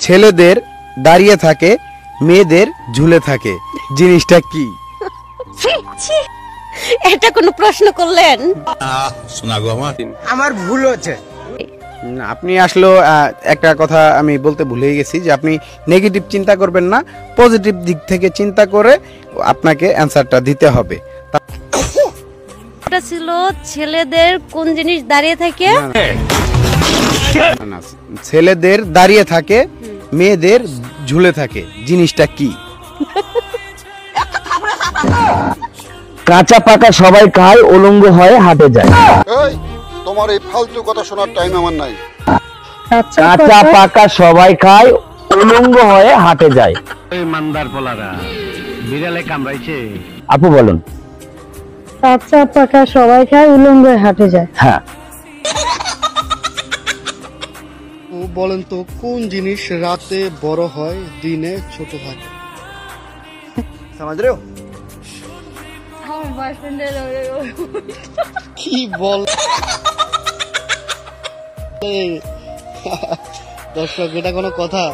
ছেলেদের দাঁড়িয়ে থাকে, মেয়েদের ঝুলে থাকে, জিনিসটা কি? এটা কোনো প্রশ্ন করলেন? আমার ভুল হচ্ছে। আপনি আসলে একটা কথা আমি বলতে ভুলে গেছি যে আপনি নেগেটিভ চিন্তা করবেন না, পজিটিভ দিক থেকে চিন্তা করে আপনাকে অ্যান্সারটা দিতে হবে। এটা ছিল ছেলেদের কোন জিনিস দাঁড়িয়ে থাকে? না, ছেলেদের দাঁড়িয়ে থাকে, মেয়েদের ঝুলে থাকে, জিনিসটা কি? কাঁচা পাকা সবাই খায়, উলঙ্গ হয়ে হাটে যায়। এই তোমার এই ফালতু কথা শোনার টাইম আমার নাই। কাঁচা পাকা সবাই খায়, উলঙ্গ হয়ে হাটে যায়। এই মান্দার পোলারা বিড়ালে কামড়াইছে। আপু বলুন। কাঁচা পাকা সবাই খায়, উলঙ্গ হয়ে হাটে যায়। হ্যাঁ, বলেন তো কোন জিনিস রাতে বড় হয়, দিনে ছোট থাকে? কি বল দর্শক, এটা কোনো কথা?